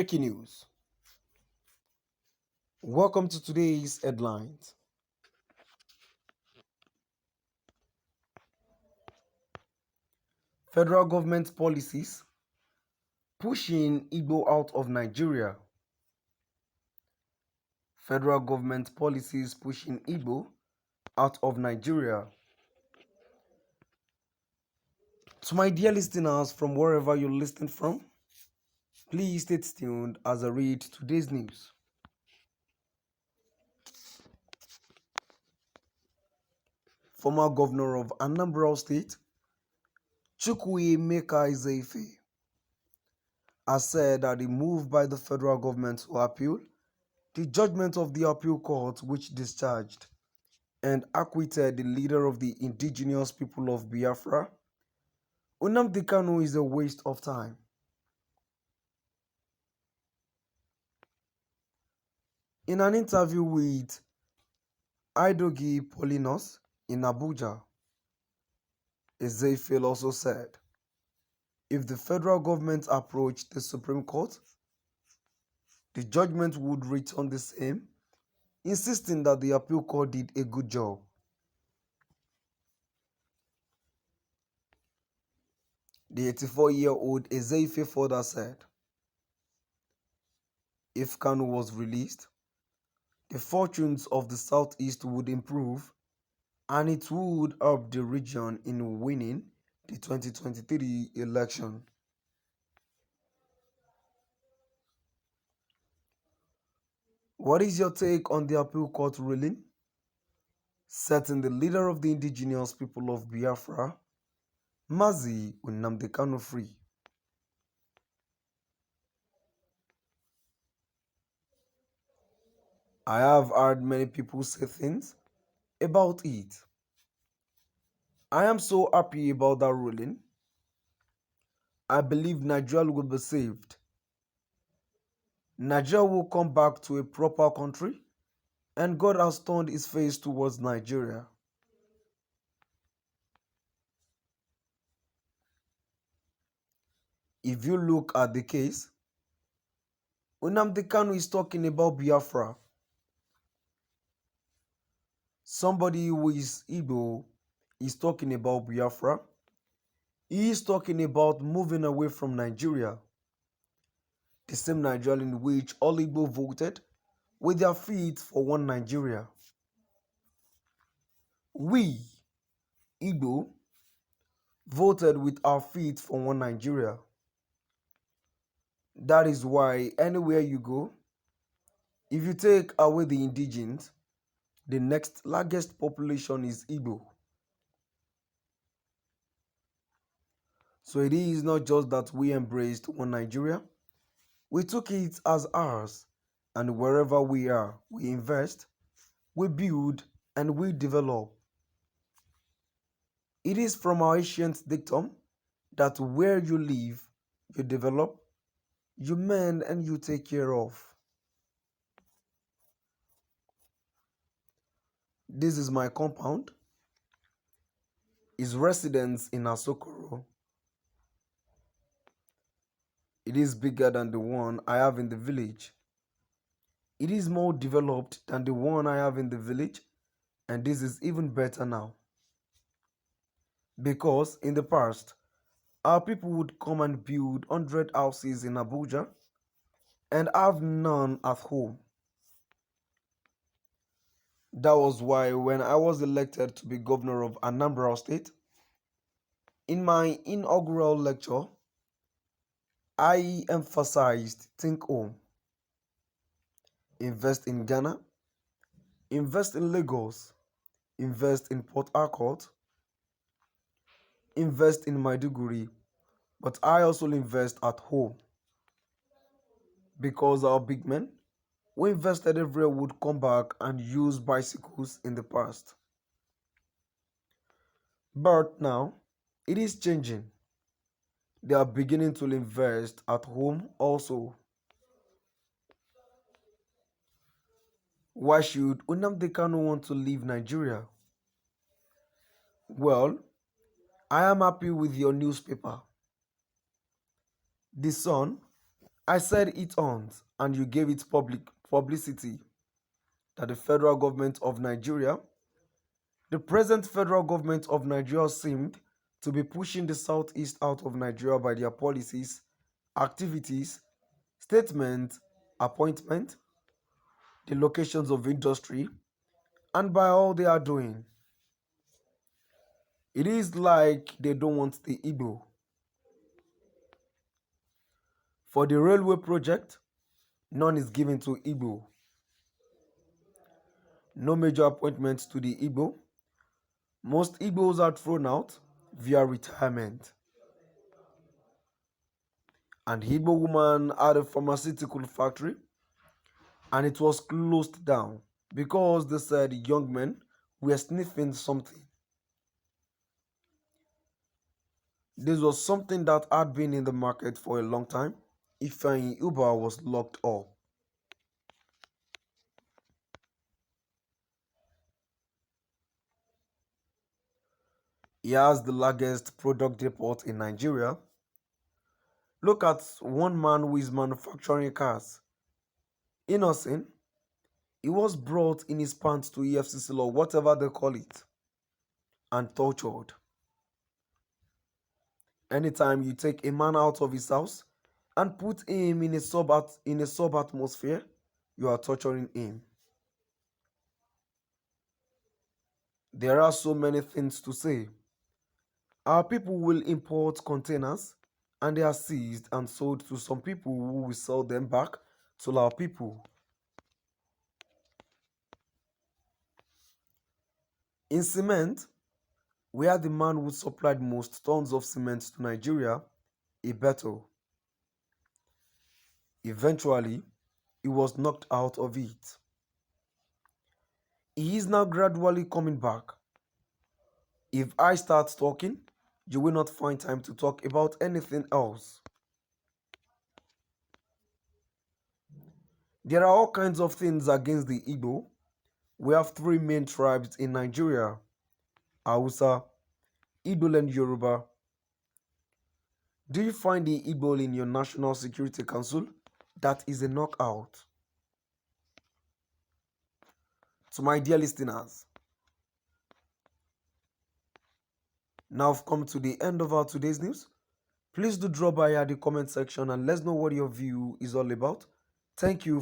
Breaking news. Welcome to today's headlines. Federal government policies pushing Igbo out of Nigeria. Federal government policies pushing Igbo out of Nigeria. To my dear listeners from wherever you're listening from, please stay tuned as I read today's news. Former governor of Anambra State, Chukwuemeka Ezeife, has said that the move by the federal government to appeal the judgment of the appeal court which discharged and acquitted the leader of the indigenous people of Biafra, Nnamdi Kanu, is a waste of time. In an interview with Idogi Polinos in Abuja, Ezeife also said, if the federal government approached the Supreme Court, the judgment would return the same, insisting that the appeal court did a good job. The 84-year-old Ezeife further said, if Kanu was released, the fortunes of the Southeast would improve and it would help the region in winning the 2023 election. What is your take on the appeal court ruling setting the leader of the indigenous people of Biafra, Mazi Nnamdi Kanu, free? I have heard many people say things about it. I am so happy about that ruling. I believe Nigeria will be saved. Nigeria will come back to a proper country, and God has turned his face towards Nigeria. If you look at the case, Nnamdi Kanu is talking about Biafra. Somebody who is Igbo is talking about Biafra. He is talking about moving away from Nigeria. The same Nigeria in which all Igbo voted with their feet for one Nigeria. We, Igbo, voted with our feet for one Nigeria. That is why anywhere you go, if you take away the indigenes, the next largest population is Igbo. So it is not just that we embraced one Nigeria, we took it as ours, and wherever we are, we invest, we build, and we develop. It is from our ancient dictum that where you live, you develop, you mend, and you take care of. This is my compound. His residence in Asokoro. It is bigger than the one I have in the village. It is more developed than the one I have in the village, and this is even better now. Because in the past, our people would come and build 100 houses in Abuja and have none at home. That was why when I was elected to be governor of Anambra State, in my inaugural lecture, I emphasized think home. Invest in Ghana, invest in Lagos, invest in Port Harcourt, invest in Maiduguri, but I also invest at home. Because our big men who invested everywhere would come back and use bicycles in the past. But now, it is changing. They are beginning to invest at home also. Why should Nnamdi Kanu want to leave Nigeria? Well, I am happy with your newspaper. The Sun I said it on, and you gave it publicity that the present federal government of Nigeria seemed to be pushing the southeast out of Nigeria by their policies, activities, statements, appointment, the locations of industry, and by all they are doing. It is like they don't want the Igbo. For the railway project, none is given to Igbo. No major appointments to the Igbo. Most Igbos are thrown out via retirement. An Igbo woman had a pharmaceutical factory and it was closed down because they said young men were sniffing something. This was something that had been in the market for a long time. Ifeanyi Uba was locked up. He has the largest product depot in Nigeria. Look at one man who is manufacturing cars. Innocent, he was brought in his pants to EFCC law, whatever they call it, and tortured. Anytime you take a man out of his house and put him in a sub atmosphere, you are torturing him. There are so many things to say. Our people will import containers and they are seized and sold to some people who will sell them back to our people. In cement, where the man who supplied most tons of cement to Nigeria, Ibeto. Eventually, he was knocked out of it. He is now gradually coming back. If I start talking, you will not find time to talk about anything else. There are all kinds of things against the Igbo. We have three main tribes in Nigeria: Hausa, Igbo, and Yoruba. Do you find the Igbo in your National Security Council? That is a knockout. To my dear listeners, now I've come to the end of our today's news. Please do drop by at the comment section and let's know what your view is all about. Thank you